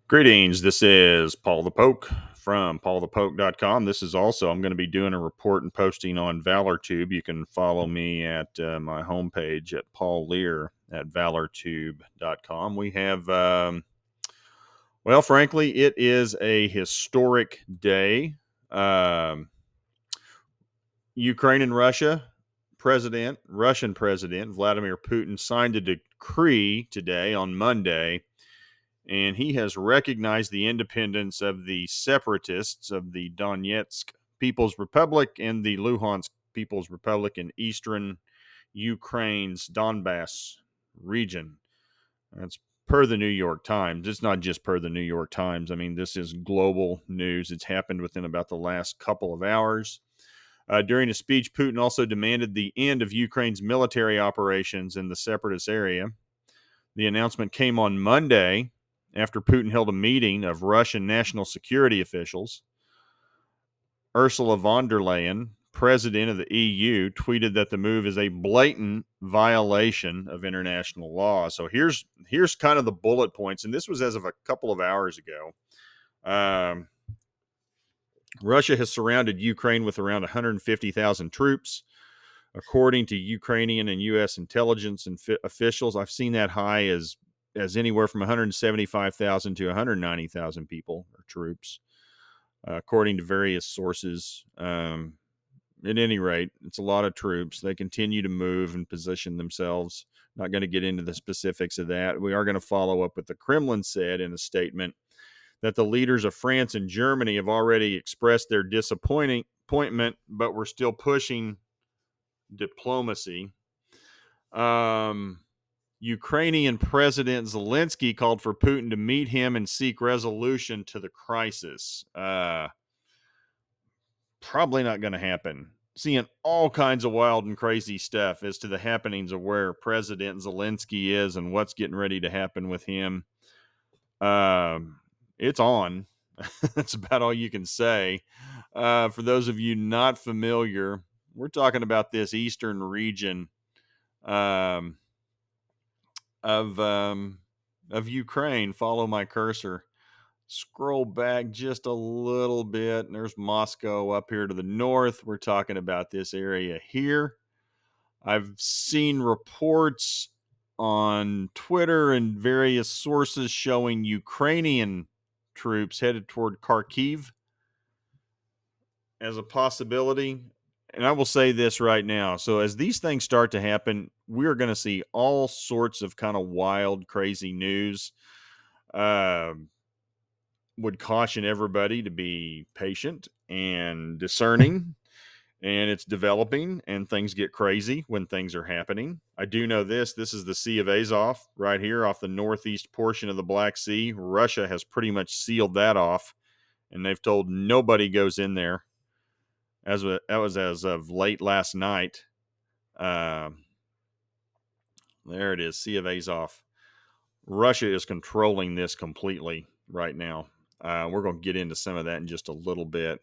Greetings. This is Paul the Poke from paulthepoke.com. This is also, I'm going to be doing a report and posting on ValorTube. You can follow me at my homepage at Paul Lear at valortube.com. We have, well, frankly, it is a historic day. Ukraine and Russia. Russian President Vladimir Putin signed a decree today on Monday, and he has recognized the independence of the separatists of the Donetsk People's Republic and the Luhansk People's Republic in eastern Ukraine's Donbass region. That's per the New York Times. It's not just per the New York Times. I mean, this is global news. It's happened within about the last couple of hours. During a speech, Putin also demanded the end of Ukraine's military operations in the separatist area. The announcement came on Monday after Putin held a meeting of Russian national security officials. Ursula von der Leyen, president of the EU, tweeted that the move is a blatant violation of international law. So here's kind of the bullet points, and this was as of a couple of hours ago. Russia has surrounded Ukraine with around 150,000 troops, according to Ukrainian and U.S. intelligence officials. I've seen that high as anywhere from 175,000 to 190,000 people or troops, according to various sources. At any rate, it's a lot of troops. They continue to move and position themselves. Not going to get into the specifics of that. We are going to follow up with the Kremlin said in a statement that the leaders of France and Germany have already expressed their disappointment, but we're still pushing diplomacy. Ukrainian President Zelensky called for Putin to meet him and seek resolution to the crisis. Probably not going to happen. Seeing all kinds of wild and crazy stuff as to the happenings of where President Zelensky is and what's getting ready to happen with him. It's on. That's about all you can say. For those of you not familiar, we're talking about this eastern region of Ukraine. Follow my cursor. Scroll back just a little bit, and there's Moscow up here to the north. We're talking about this area here. I've seen reports on Twitter and various sources showing Ukrainian troops headed toward Kharkiv as a possibility. And I will say this right now. So as these things start to happen, we're going to see all sorts of kind of wild, crazy news. Would caution everybody to be patient and discerning. And it's developing, and things get crazy when things are happening. I do know this. This is the Sea of Azov right here off the northeast portion of the Black Sea. Russia has pretty much sealed that off, and they've told nobody goes in there. That was as of late last night. There it is, Sea of Azov. Russia is controlling this completely right now. We're going to get into some of that in just a little bit.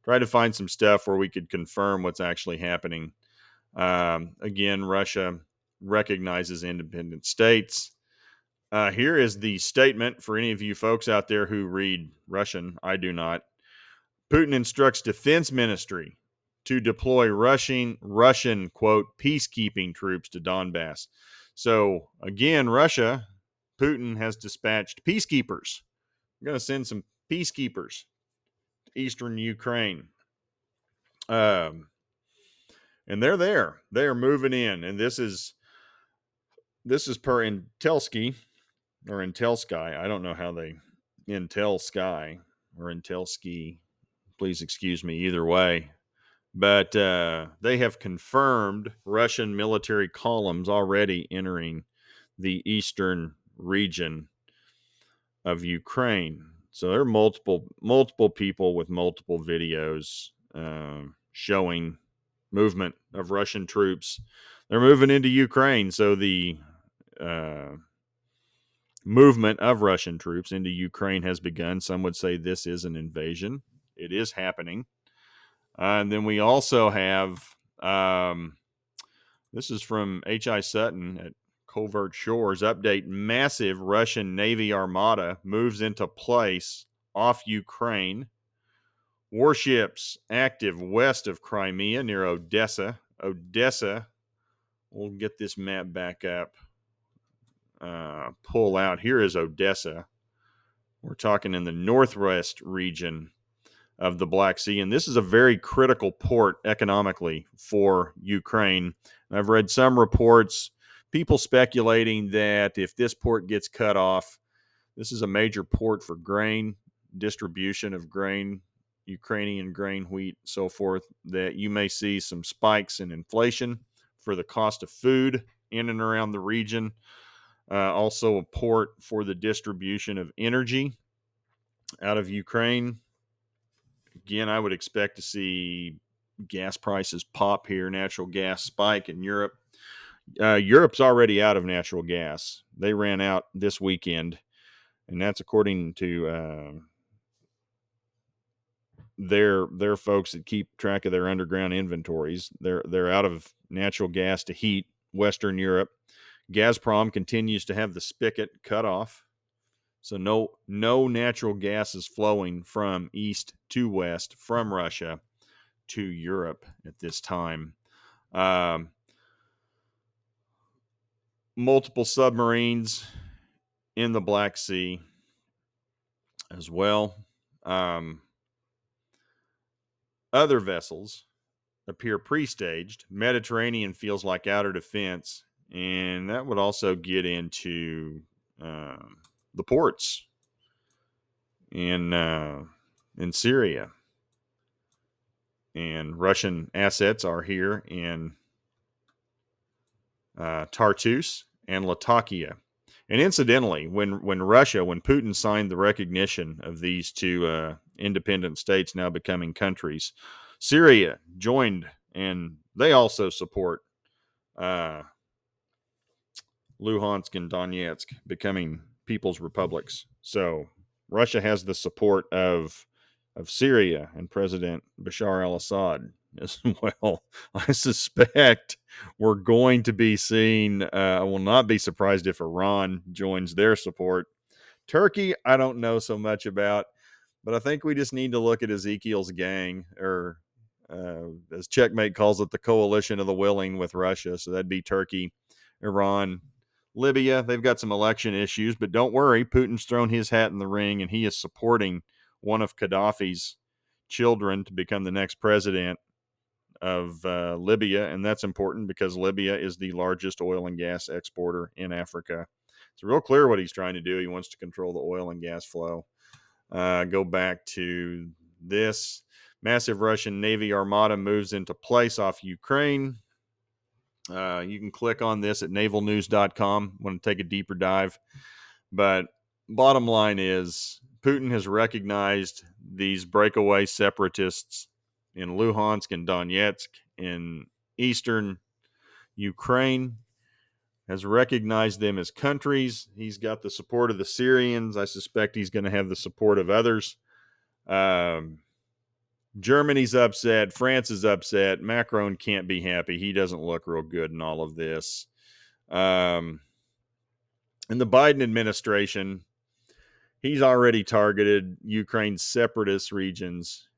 Try to find some stuff where we could confirm what's actually happening. Again, Russia recognizes independent states. Here is the statement for any of you folks out there who read Russian. I do not. Putin instructs defense ministry to deploy Russian quote, peacekeeping troops to Donbass. So again, Putin has dispatched peacekeepers. We're going to send some peacekeepers to eastern Ukraine. And they're there. They are moving in. And this is per Intelsky or Intelsky. I don't know how they Intelsky or Intelsky. Please excuse me either way. But they have confirmed Russian military columns already entering the eastern region of Ukraine. So there are multiple people with multiple videos showing movement of Russian troops. They're moving into Ukraine. So the movement of Russian troops into Ukraine has begun. Some would say this is an invasion. It is happening. And then we also have, this is from H.I. Sutton at covert shores update: massive Russian Navy armada moves into place off Ukraine. Warships active west of Crimea near Odessa. Odessa, we'll get this map back up. Pull out. Here is Odessa. We're talking in the northwest region of the Black Sea, and this is a very critical port economically for Ukraine. I've read some reports, people speculating that if this port gets cut off, this is a major port for grain, distribution of grain, Ukrainian grain, wheat, so forth, that you may see some spikes in inflation for the cost of food in and around the region. Also a port for the distribution of energy out of Ukraine. Again, I would expect to see gas prices pop here, natural gas spike in Europe. Europe's already out of natural gas. They ran out this weekend, and that's according to their folks that keep track of their underground inventories. They're out of natural gas to heat Western Europe. Gazprom continues to have the spigot cut off, so no natural gas is flowing from east to west from Russia to Europe at this time. Multiple submarines in the Black Sea as well. Other vessels appear pre-staged. Mediterranean feels like outer defense, and that would also get into the ports in Syria. And Russian assets are here in Tartus and Latakia. And incidentally, when Putin signed the recognition of these two independent states now becoming countries, Syria joined, and they also support Luhansk and Donetsk becoming people's republics. So Russia has the support of Syria and President Bashar al-Assad as well. I suspect we're going to be seeing, I will not be surprised if Iran joins their support. Turkey, I don't know so much about, but I think we just need to look at Ezekiel's gang, or as Checkmate calls it, the coalition of the willing with Russia. So that'd be Turkey, Iran, Libya. They've got some election issues, but don't worry, Putin's thrown his hat in the ring, and he is supporting one of Gaddafi's children to become the next president of Libya, and that's important because Libya is the largest oil and gas exporter in Africa. It's real clear what he's trying to do. He wants to control the oil and gas flow. Go back to this. Massive Russian Navy armada moves into place off Ukraine. You can click on this at navalnews.com. Want to take a deeper dive. But bottom line is, Putin has recognized these breakaway separatists in Luhansk and Donetsk in eastern Ukraine, has recognized them as countries. He's got the support of the Syrians. I suspect he's going to have the support of others. Germany's upset. France is upset. Macron can't be happy. He doesn't look real good in all of this. In the Biden administration, he's already targeted Ukraine's separatist regions,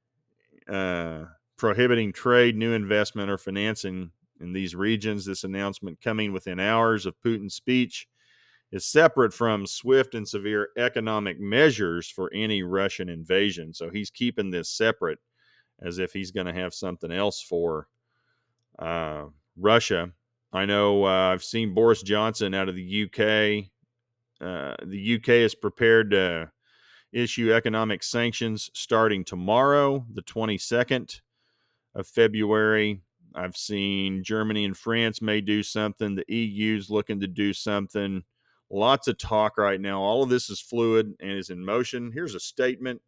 prohibiting trade, new investment, or financing in these regions. This announcement, coming within hours of Putin's speech, is separate from swift and severe economic measures for any Russian invasion. So he's keeping this separate, as if he's going to have something else for Russia. I know I've seen Boris Johnson out of the UK. The UK is prepared to issue economic sanctions starting tomorrow, the 22nd of February. I've seen Germany and France may do something. The EU's looking to do something. Lots of talk right now. All of this is fluid and is in motion. Here's a statement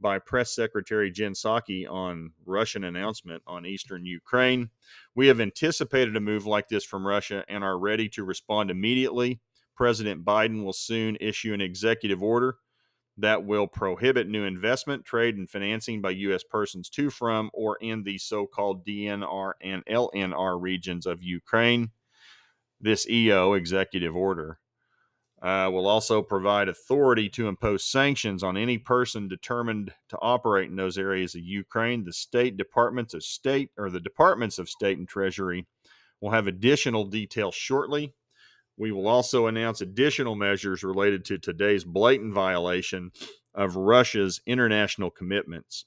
by Press Secretary Jen Psaki on Russian announcement on eastern Ukraine. We have anticipated a move like this from Russia and are ready to respond immediately. President Biden will soon issue an executive order that will prohibit new investment, trade, and financing by U.S. persons to, from, or in the so-called DNR and LNR regions of Ukraine. this EO, executive order, will also provide authority to impose sanctions on any person determined to operate in those areas of Ukraine. The state departments of state, or the departments of state and treasury, will have additional details shortly. We will also announce additional measures related to today's blatant violation of Russia's international commitments.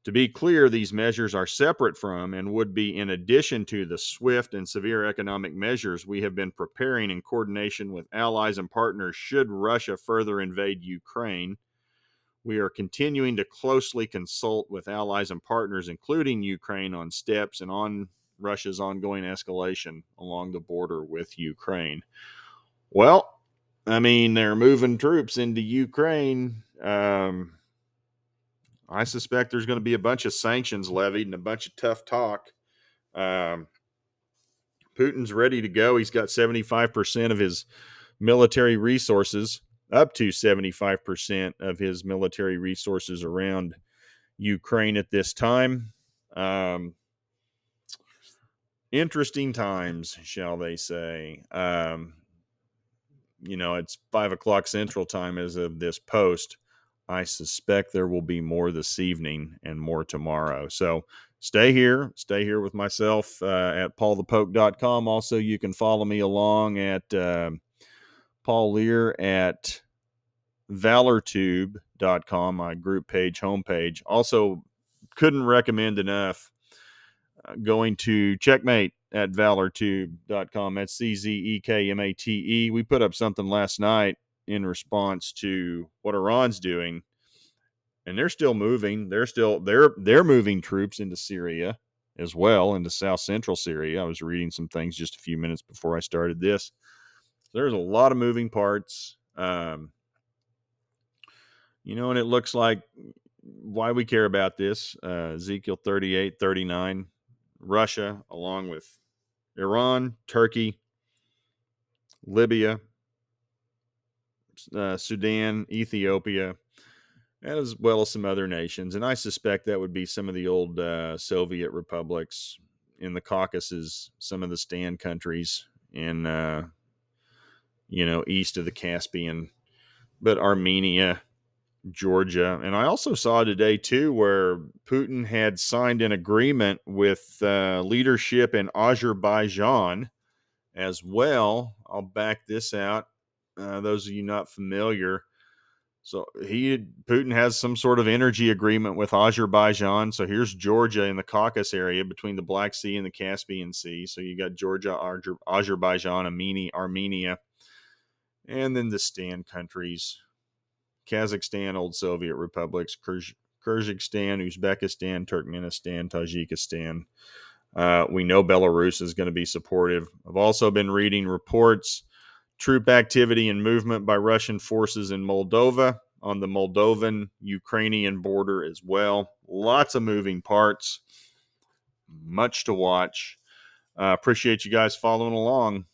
To be clear, these measures are separate from and would be in addition to the swift and severe economic measures we have been preparing in coordination with allies and partners should Russia further invade Ukraine. We are continuing to closely consult with allies and partners, including Ukraine, on steps and on Russia's ongoing escalation along the border with Ukraine. Well, I mean, they're moving troops into Ukraine. I suspect there's going to be a bunch of sanctions levied and a bunch of tough talk. Putin's ready to go. He's got 75% of his military resources, up to 75% of his military resources around Ukraine at this time. Interesting times, shall they say. It's 5 o'clock Central Time as of this post. I suspect there will be more this evening and more tomorrow. So stay here with myself at paulthepoke.com. Also, you can follow me along at Paul Lear at valortube.com, my group page, homepage. Also, couldn't recommend enough going to Checkmate at valortube.com. That's CZEKMATE. We put up something last night in response to what Iran's doing, and they're still moving. They're moving troops into Syria as well, into South Central Syria. I was reading some things just a few minutes before I started this. There's a lot of moving parts. And it looks like why we care about this. Ezekiel 38:39. Russia, along with Iran, Turkey, Libya, Sudan, Ethiopia, as well as some other nations. And I suspect that would be some of the old Soviet republics in the Caucasus, some of the stand countries in, east of the Caspian, but Armenia, Georgia. And I also saw today, too, where Putin had signed an agreement with leadership in Azerbaijan as well. I'll back this out. Those of you not familiar. So Putin has some sort of energy agreement with Azerbaijan. So here's Georgia in the Caucasus area between the Black Sea and the Caspian Sea. So you got Georgia, Azerbaijan, Armenia, and then the stand countries. Kazakhstan, old Soviet republics, Kyrgyzstan, Uzbekistan, Turkmenistan, Tajikistan. We know Belarus is going to be supportive. I've also been reading reports, troop activity and movement by Russian forces in Moldova, on the Moldovan-Ukrainian border as well. Lots of moving parts, much to watch. Appreciate you guys following along.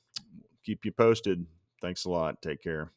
Keep you posted. Thanks a lot. Take care.